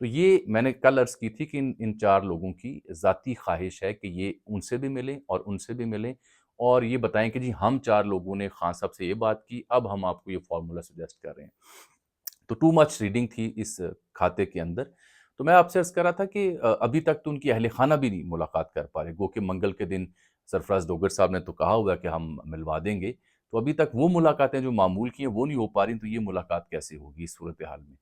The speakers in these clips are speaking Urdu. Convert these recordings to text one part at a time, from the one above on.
تو یہ میں نے کل عرض کی تھی کہ ان 4 لوگوں کی ذاتی خواہش ہے کہ یہ ان سے بھی ملیں اور ان سے بھی ملیں اور یہ بتائیں کہ جی ہم 4 لوگوں نے خان صاحب سے یہ بات کی، اب ہم آپ کو یہ فارمولا سجیسٹ کر رہے ہیں۔ تو ٹو مچ ریڈنگ تھی اس کھاتے کے اندر۔ تو میں آپ سے عرض کر رہا تھا کہ ابھی تک تو ان کی اہل خانہ بھی نہیں ملاقات کر پا رہے، گو کہ منگل کے دن سرفراز ڈوگر صاحب نے تو کہا ہوا کہ ہم ملوا دیں گے، تو ابھی تک وہ ملاقاتیں جو معمول کی ہیں وہ نہیں ہو پا رہی، تو یہ ملاقات کیسے ہوگی اس صورتحال میں؟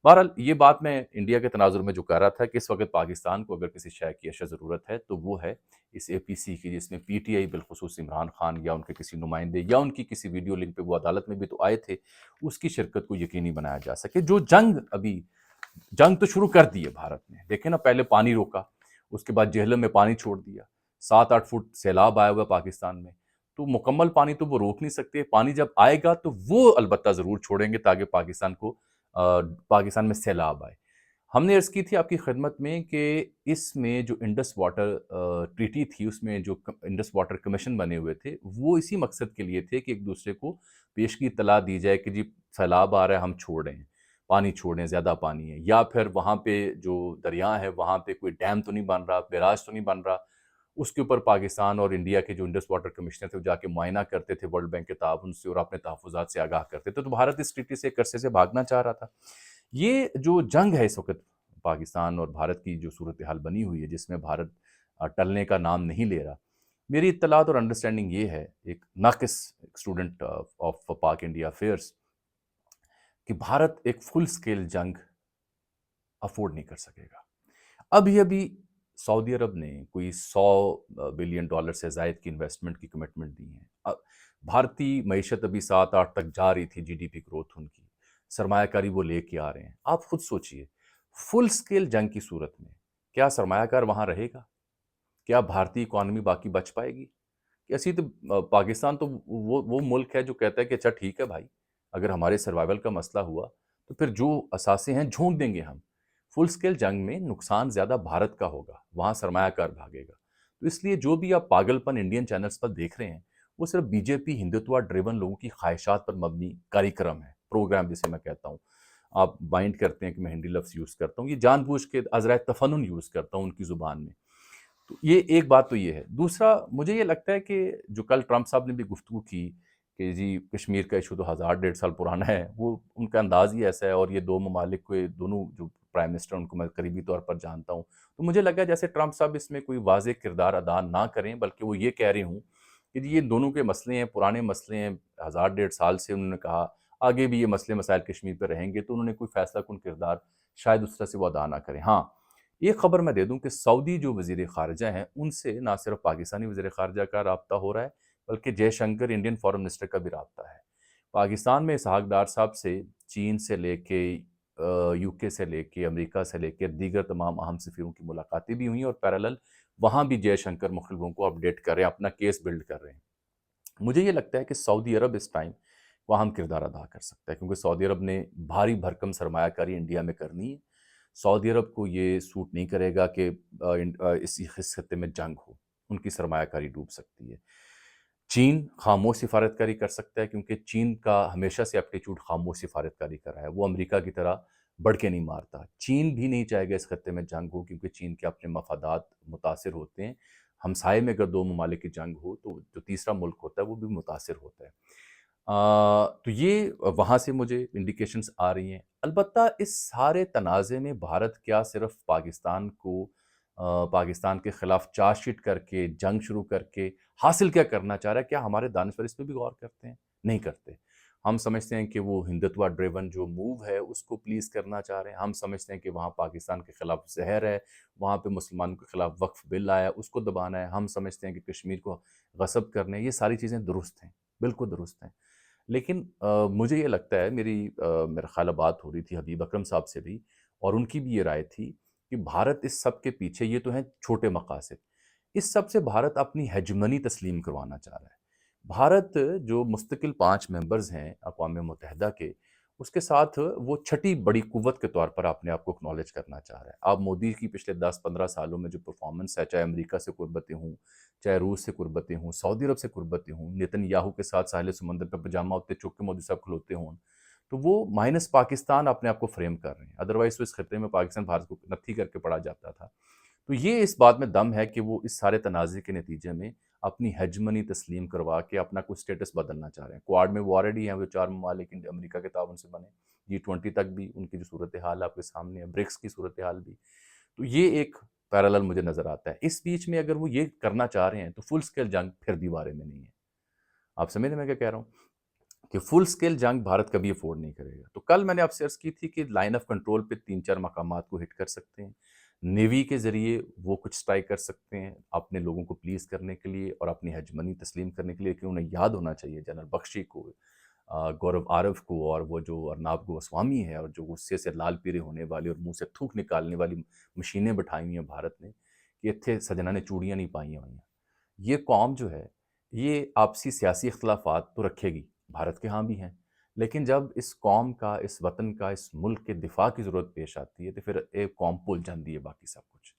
بہرحال یہ بات میں انڈیا کے تناظر میں جو کہہ رہا تھا کہ اس وقت پاکستان کو اگر کسی شے کی اشد ضرورت ہے تو وہ ہے اس اے پی سی کی، جس میں پی ٹی آئی بالخصوص عمران خان یا ان کے کسی نمائندے یا ان کی کسی ویڈیو لنک پہ وہ عدالت میں بھی تو آئے تھے، اس کی شرکت کو یقینی بنایا جا سکے۔ جو جنگ تو شروع کر دی ہے بھارت نے، دیکھیں نا، پہلے پانی روکا، اس کے بعد جہلم میں پانی چھوڑ دیا، 7-8 فٹ سیلاب آیا ہوا ہے پاکستان میں، تو مکمل پانی تو وہ روک نہیں سکتے، پانی جب آئے گا تو وہ البتہ ضرور چھوڑیں گے تاکہ پاکستان میں سیلاب آئے۔ ہم نے عرض کی تھی آپ کی خدمت میں کہ اس میں جو انڈس واٹر ٹریٹی تھی، اس میں جو انڈس واٹر کمیشن بنے ہوئے تھے، وہ اسی مقصد کے لیے تھے کہ ایک دوسرے کو پیشگی اطلاع دی جائے کہ جی سیلاب آ رہا ہے، ہم چھوڑ رہے ہیں، پانی چھوڑ رہے ہیں، زیادہ پانی ہے، یا پھر وہاں پہ جو دریا ہے وہاں پہ کوئی ڈیم تو نہیں بن رہا، بیراج تو نہیں بن رہا، اس کے اوپر پاکستان اور انڈیا کے جو انڈس واٹر کمشنر تھے وہ جا کے معائنہ کرتے تھے ورلڈ بینک کے تعاون سے اور اپنے تحفظات سے آگاہ کرتے تھے۔ تو بھارت اس ٹریٹی سے ایک عرصے سے بھاگنا چاہ رہا تھا۔ یہ جو جنگ ہے اس وقت پاکستان اور بھارت کی جو صورتحال بنی ہوئی ہے، جس میں بھارت ٹلنے کا نام نہیں لے رہا، میری اطلاعات اور انڈرسٹینڈنگ یہ ہے، ایک ناقص اسٹوڈنٹ آف پاک انڈیا افیئرس، کہ بھارت ایک فل سکیل جنگ افورڈ نہیں کر سکے گا۔ ابھی سعودی عرب نے کوئی $100 بلین سے زائد کی انویسٹمنٹ کی کمٹمنٹ دی ہے۔ بھارتی معیشت ابھی 7-8 تک جا رہی تھی، G D P growth in کی، سرمایہ کاری وہ لے کے آ رہے ہیں۔ آپ خود سوچئے، فل سکیل جنگ کی صورت میں کیا سرمایہ کار وہاں رہے گا؟ کیا بھارتی اکانومی باقی بچ پائے گی؟ ایسی تو پاکستان تو وہ ملک ہے جو کہتا ہے کہ اچھا ٹھیک ہے بھائی، اگر ہمارے سروائیول کا مسئلہ ہوا تو پھر جو اثاثے ہیں جھونک دیں گے ہم۔ فل سکیل جنگ میں نقصان زیادہ بھارت کا ہوگا، وہاں سرمایہ کار بھاگے گا۔ تو اس لیے جو بھی آپ پاگل پن انڈین چینلز پر دیکھ رہے ہیں، وہ صرف بی جے پی ہندوتوا ڈریون لوگوں کی خواہشات پر مبنی کاریکرم ہے، پروگرام جسے میں کہتا ہوں۔ آپ مائنڈ کرتے ہیں کہ میں ہندی لفظ یوز کرتا ہوں، یہ جان بوجھ کے عذرائے تفنن یوز کرتا ہوں ان کی زبان میں۔ تو یہ ایک بات تو یہ ہے۔ دوسرا، مجھے یہ لگتا ہے کہ جو کل ٹرمپ صاحب نے بھی گفتگو کی کہ جی کشمیر کا ایشو تو 1000-1.5 سال پرانا ہے، وہ ان کا انداز ہی ایسا ہے، اور یہ دو ممالک کو، دونوں جو پرائم منسٹر ان کو میں قریبی طور پر جانتا ہوں، تو مجھے لگا جیسے ٹرمپ صاحب اس میں کوئی واضح کردار ادا نہ کریں، بلکہ وہ یہ کہہ رہے ہوں کہ جی یہ دونوں کے مسئلے ہیں، پرانے مسئلے ہیں، 1000-1.5 سال سے انہوں نے کہا آگے بھی یہ مسئلے مسائل کشمیر پہ رہیں گے، تو انہوں نے کوئی فیصلہ کن کردار شاید اس طرح سے وہ ادا نہ کریں۔ ہاں، ایک خبر میں دے دوں کہ سعودی جو وزیر خارجہ ہیں، ان سے نہ صرف پاکستانی وزیر خارجہ کا رابطہ ہو رہا ہے، بلکہ جے شنکر انڈین فارن منسٹر کا بھی رابطہ ہے۔ پاکستان میں اسحاق ڈار صاحب سے، چین سے لے کے یو کے سے لے کے، امریکہ سے لے کے دیگر تمام اہم سفیروں کی ملاقاتیں بھی ہوئیں، اور پیرالل وہاں بھی جے شنکر مختلف لوگوں کو اپڈیٹ کر رہے ہیں، اپنا کیس بلڈ کر رہے ہیں۔ مجھے یہ لگتا ہے کہ سعودی عرب اس ٹائم وہ اہم کردار ادا کر سکتا ہے، کیونکہ سعودی عرب نے بھاری بھرکم سرمایہ کاری انڈیا میں کرنی ہے۔ سعودی عرب کو یہ سوٹ نہیں کرے گا کہ اس خطے میں جنگ ہو، ان کی سرمایہ کاری ڈوب سکتی ہے۔ چین خاموش سفارت کاری کر سکتا ہے، کیونکہ چین کا ہمیشہ سے ایپٹیچیوڈ خاموش سفارت کاری کا رہا ہے، وہ امریکہ کی طرح بڑھ کے نہیں مارتا۔ چین بھی نہیں چاہے گا اس خطے میں جنگ ہو، کیونکہ چین کے اپنے مفادات متاثر ہوتے ہیں۔ ہمسائے میں اگر دو ممالک کی جنگ ہو تو جو تیسرا ملک ہوتا ہے وہ بھی متاثر ہوتا ہے۔ تو یہ وہاں سے مجھے انڈیکیشنز آ رہی ہیں۔ البتہ اس سارے تنازع میں بھارت کیا صرف پاکستان کے خلاف چارج شیٹ کر کے، جنگ شروع کر کے حاصل کیا کرنا چاہ رہا ہے؟ کیا ہمارے دانشور اس پہ بھی غور کرتے ہیں؟ نہیں کرتے۔ ہم سمجھتے ہیں کہ وہ ہندوتوا ڈریون جو موو ہے اس کو پلیز کرنا چاہ رہے ہیں۔ ہم سمجھتے ہیں کہ وہاں پاکستان کے خلاف زہر ہے، وہاں پہ مسلمانوں کے خلاف وقف بل آیا اس کو دبانا ہے۔ ہم سمجھتے ہیں کہ کشمیر کو غصب کرنے، یہ ساری چیزیں درست ہیں، بالکل درست ہیں۔ لیکن مجھے یہ لگتا ہے، میرا خیال بات ہو رہی تھی حبیب اکرم صاحب سے بھی، اور ان کی بھی یہ رائے تھی کہ بھارت اس سب کے پیچھے، یہ تو ہیں چھوٹے مقاصد، اس سب سے بھارت اپنی ہیجمنی تسلیم کروانا چاہ رہا ہے۔ بھارت جو مستقل 5 ممبرز ہیں اقوام متحدہ کے، اس کے ساتھ وہ چھٹی بڑی قوت کے طور پر اپنے آپ کو اکنالج کرنا چاہ رہا ہے۔ آپ مودی کی پچھلے 10-15 سالوں میں جو پرفارمنس ہے، چاہے امریکہ سے قربتیں ہوں، چاہے روس سے قربتیں ہوں، سعودی عرب سے قربتیں ہوں، نیتن یاہو کے ساتھ ساحل سمندر پہ پجامہ ہوتے چک کے مودی صاحب کھلوتے ہوں، تو وہ مائنس پاکستان اپنے آپ کو فریم کر رہے ہیں، ادروائز تو اس خطے میں پاکستان بھارت کو نتھی کر کے پڑا جاتا تھا۔ تو یہ اس بات میں دم ہے کہ وہ اس سارے تنازع کے نتیجے میں اپنی ہیجمنی تسلیم کروا کے اپنا کوئی سٹیٹس بدلنا چاہ رہے ہیں۔ کوارڈ میں وہ آلریڈی ہیں، وہ 4 ممالک امریکہ کے تعاون سے بنے، G20 تک بھی ان کی جو صورتحال آپ کے سامنے ہے، برکس کی صورتحال بھی۔ تو یہ ایک پیرالل مجھے نظر آتا ہے۔ اس بیچ میں اگر وہ یہ کرنا چاہ رہے ہیں تو فل سکیل جنگ پھر بھی بارے میں نہیں ہے۔ آپ سمجھ رہے ہیں میں کیا کہہ رہا ہوں؟ کہ فل سکیل جنگ بھارت کبھی افورڈ نہیں کرے گا۔ تو کل میں نے آپ سے عرض کی تھی کہ لائن آف کنٹرول پہ 3-4 مقامات کو ہٹ کر سکتے ہیں، نیوی کے ذریعے وہ کچھ سٹرائک کر سکتے ہیں اپنے لوگوں کو پلیز کرنے کے لیے اور اپنی ہیجمنی تسلیم کرنے کے لیے، کہ انہیں یاد ہونا چاہیے جنرل بخشی کو، گورو عارف کو، اور وہ جو ارناب گوسوامی ہے، اور جو غصے سے لال پیرے ہونے والی اور منہ سے تھوک نکالنے والی مشینیں بٹھائی ہوئی ہیں بھارت نے، کہ اتھے سجنا نے چوڑیاں نہیں پائیاں ہوئیں۔ یہ قوم جو ہے یہ آپسی سیاسی اختلافات تو رکھے گی، بھارت کے ہاں بھی ہیں، لیکن جب اس قوم کا، اس وطن کا، اس ملک کے دفاع کی ضرورت پیش آتی ہے تو پھر ایک قوم بھول جاتی ہے باقی سب کچھ،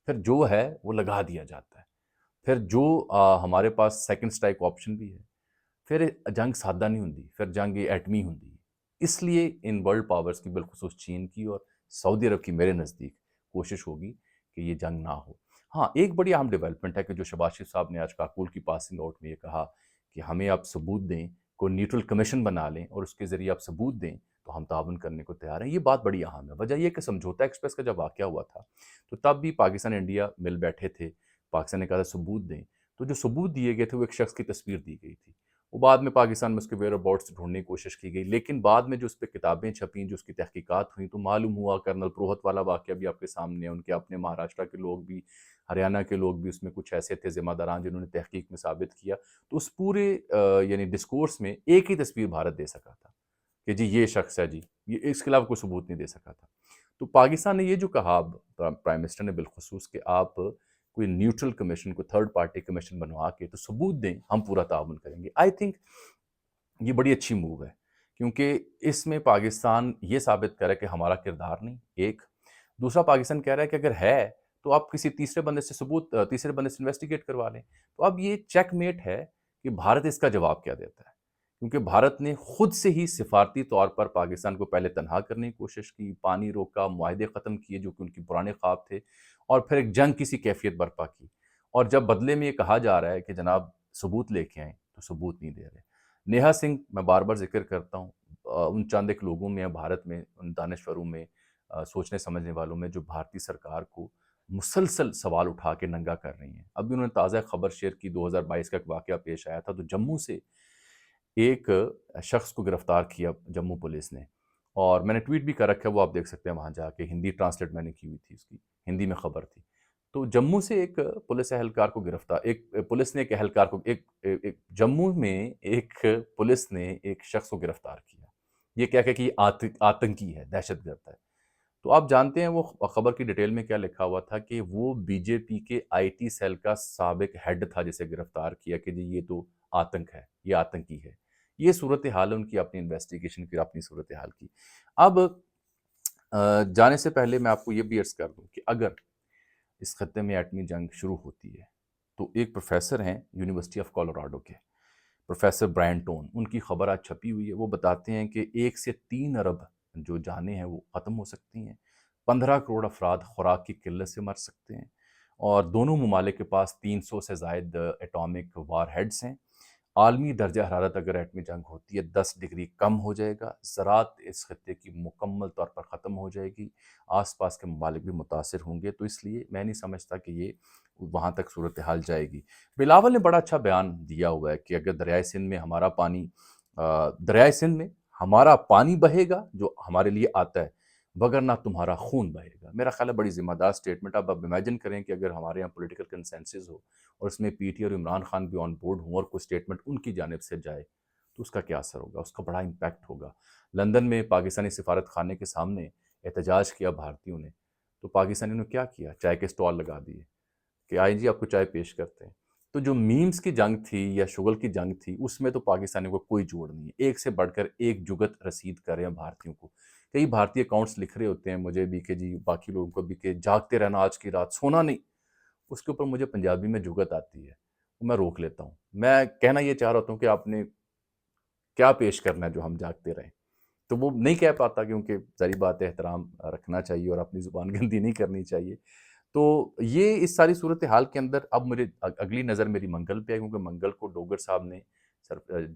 پھر جو ہے وہ لگا دیا جاتا ہے، پھر جو ہمارے پاس سیکنڈ سٹرائک آپشن بھی ہے، پھر جنگ سادہ نہیں ہوندی، پھر جنگ ایٹمی ہوندی۔ اس لیے ان ورلڈ پاورز کی، بالخصوص چین کی اور سعودی عرب کی، میرے نزدیک کوشش ہوگی کہ یہ جنگ نہ ہو۔ ہاں، ایک بڑی اہم ڈیولپمنٹ ہے کہ جو شہباز شریف صاحب نے آج کاکول کی پاسنگ آؤٹ میں یہ کہا کہ ہمیں آپ ثبوت دیں، کوئی نیوٹرل کمیشن بنا لیں اور اس کے ذریعے آپ ثبوت دیں تو ہم تعاون کرنے کو تیار ہیں۔ یہ بات بڑی اہم ہے۔ وجہ یہ کہ سمجھوتا ایکسپریس کا جب واقعہ ہوا تھا تو تب بھی پاکستان انڈیا مل بیٹھے تھے، پاکستان نے کہا تھا ثبوت دیں، تو جو ثبوت دیے گئے تھے وہ ایک شخص کی تصویر دی گئی تھی، وہ بعد میں پاکستان میں اس کے ویئر اباؤٹس ڈھونڈنے کی کوشش کی گئی، لیکن بعد میں جو اس پہ کتابیں چھپیں، جو اس کی تحقیقات ہوئیں، تو معلوم ہوا، کرنل پروہت والا واقعہ بھی آپ کے سامنے ہے، ان کے اپنے مہاراشٹر کے لوگ بھی، ہریانہ کے لوگ بھی اس میں کچھ ایسے تھے ذمہ داران جنہوں نے تحقیق میں ثابت کیا، تو اس پورے یعنی ڈسکورس میں ایک ہی تصویر بھارت دے سکا تھا کہ جی یہ شخص ہے، جی یہ، اس کے علاوہ کوئی ثبوت نہیں دے سکا تھا۔ تو پاکستان نے یہ جو کہا پرائم منسٹر نے بالخصوص کہ آپ کوئی نیوٹرل کمیشن، کوئی تھرڈ پارٹی کمیشن بنوا کے تو ثبوت دیں، ہم پورا تعاون کریں گے، آئی تھنک یہ بڑی اچھی موو ہے، کیونکہ اس میں پاکستان یہ ثابت کرے کہ ہمارا کردار نہیں، ایک دوسرا پاکستان کہہ رہا ہے کہ اگر ہے تو آپ کسی تیسرے بندے سے تیسرے بندے سے انویسٹیگیٹ کروا لیں۔ تو اب یہ چیک میٹ ہے کہ بھارت اس کا جواب کیا دیتا ہے، کیونکہ بھارت نے خود سے ہی سفارتی طور پر پاکستان کو پہلے تنہا کرنے کی کوشش کی، پانی روکا، معاہدے ختم کیے جو کہ ان کی پرانے خواب تھے، اور پھر ایک جنگ کسی کیفیت برپا کی، اور جب بدلے میں یہ کہا جا رہا ہے کہ جناب ثبوت لے کے آئیں تو ثبوت نہیں دے رہے۔ نیہا سنگھ، میں بار بار ذکر کرتا ہوں، ان چند ایک لوگوں میں، بھارت میں، ان دانشوروں میں، سوچنے سمجھنے والوں میں جو بھارتی سرکار کو مسلسل سوال اٹھا کے ننگا کر رہی ہیں۔ ابھی انہوں نے تازہ خبر شیئر کی، 2022 کا ایک واقعہ پیش آیا تھا، تو جموں سے ایک شخص کو گرفتار کیا جموں پولیس نے، اور میں نے ٹویٹ بھی کر رکھا ہے، وہ آپ دیکھ سکتے ہیں وہاں جا کے، ہندی ٹرانسلیٹ میں نے کی ہوئی تھی، اس کی ہندی میں خبر تھی۔ تو جموں سے ایک پولیس اہلکار کو گرفتار، پولیس نے ایک اہلکار کو، جموں میں ایک پولیس نے ایک شخص کو گرفتار کیا، یہ کہہ کہ یہ آتنکی ہے، دہشت گرد ہے۔ تو آپ جانتے ہیں وہ خبر کی ڈیٹیل میں کیا لکھا ہوا تھا کہ وہ بی جے پی کے آئی ٹی سیل کا سابق ہیڈ تھا جسے گرفتار کیا، کہ جی یہ تو آتنک ہے، یہ آتنکی ہے۔ یہ صورتحال ہے ان کی اپنی انویسٹیگیشن کی، اپنی صورتحال کی۔ اب جانے سے پہلے میں آپ کو یہ بھی عرض کر دوں کہ اگر اس خطے میں ایٹمی جنگ شروع ہوتی ہے تو ایک پروفیسر ہیں یونیورسٹی آف کولوراڈو کے، پروفیسر برائن ٹون، ان کی خبر آج چھپی ہوئی ہے، وہ بتاتے ہیں کہ 1 سے 3 ارب جو جانیں ہیں وہ ختم ہو سکتی ہیں، 15 کروڑ افراد خوراک کی قلت سے مر سکتے ہیں، اور دونوں ممالک کے پاس 300 سے زائد ایٹامک وار ہیڈز ہیں۔ عالمی درجہ حرارت اگر ایٹمی جنگ ہوتی ہے 10 ڈگری کم ہو جائے گا، زراعت اس خطے کی مکمل طور پر ختم ہو جائے گی، آس پاس کے ممالک بھی متاثر ہوں گے، تو اس لیے میں نہیں سمجھتا کہ یہ وہاں تک صورتحال جائے گی۔ بلاول نے بڑا اچھا بیان دیا ہوا ہے کہ اگر دریائے سندھ میں ہمارا پانی، دریائے سندھ میں ہمارا پانی بہے گا جو ہمارے لیے آتا ہے، وگرنہ تمہارا خون بہے گا۔ میرا خیال ہے بڑی ذمہ دار سٹیٹمنٹ۔ اب آپ امیجن کریں کہ اگر ہمارے یہاں پولیٹیکل کنسنسس ہو اور اس میں پی ٹی اور عمران خان بھی آن بورڈ ہوں اور کوئی سٹیٹمنٹ ان کی جانب سے جائے تو اس کا کیا اثر ہوگا، اس کا بڑا امپیکٹ ہوگا۔ لندن میں پاکستانی سفارت خانے کے سامنے احتجاج کیا بھارتیوں نے، تو پاکستانیوں نے کیا کیا، چائے کے سٹال لگا دیے کہ آئیں جی آپ کو چائے پیش کرتے ہیں۔ تو جو میمز کی جنگ تھی یا شغل کی جنگ تھی، اس میں تو پاکستانیوں کو کوئی جوڑ نہیں ہے، ایک سے بڑھ کر ایک جگت رسید کر رہے ہیں بھارتیوں کو۔ کئی بھارتی اکاؤنٹس لکھ رہے ہوتے ہیں مجھے بھی کہ جی، باقی لوگوں کو بھی، کہ جاگتے رہنا آج کی رات، سونا نہیں۔ اس کے اوپر مجھے پنجابی میں جگت آتی ہے، وہ میں روک لیتا ہوں۔ میں کہنا یہ چاہ رہا ہوں کہ آپ نے کیا پیش کرنا ہے جو ہم جاگتے رہیں۔ تو وہ نہیں کہہ پاتا کیونکہ ظاہری بات ہے احترام رکھنا چاہیے اور اپنی زبان گندی نہیں کرنی چاہیے. تو یہ اس ساری صورتحال کے اندر اب مجھے اگلی نظر میری منگل پہ ہے، کیونکہ منگل کو ڈوگر صاحب نے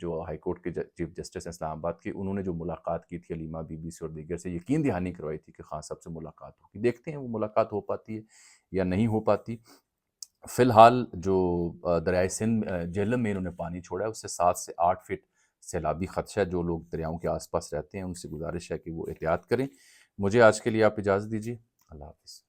جو ہائی کورٹ کے چیف جسٹس ہیں اسلام آباد کے، انہوں نے جو ملاقات کی تھی علیمہ بی بی سے اور دیگر سے یقین دہانی کروائی تھی کہ خان صاحب سے ملاقات ہوگی. دیکھتے ہیں وہ ملاقات ہو پاتی ہے یا نہیں ہو پاتی. فی الحال جو دریائے سندھ جہلم میں انہوں نے پانی چھوڑا ہے اس سے 7 سے 8 فٹ سیلابی خدشہ ہے. جو لوگ دریاؤں کے آس پاس رہتے ہیں ان سے گزارش ہے کہ وہ احتیاط کریں. مجھے آج کے لیے آپ اجازت دیجیے. اللہ حافظ.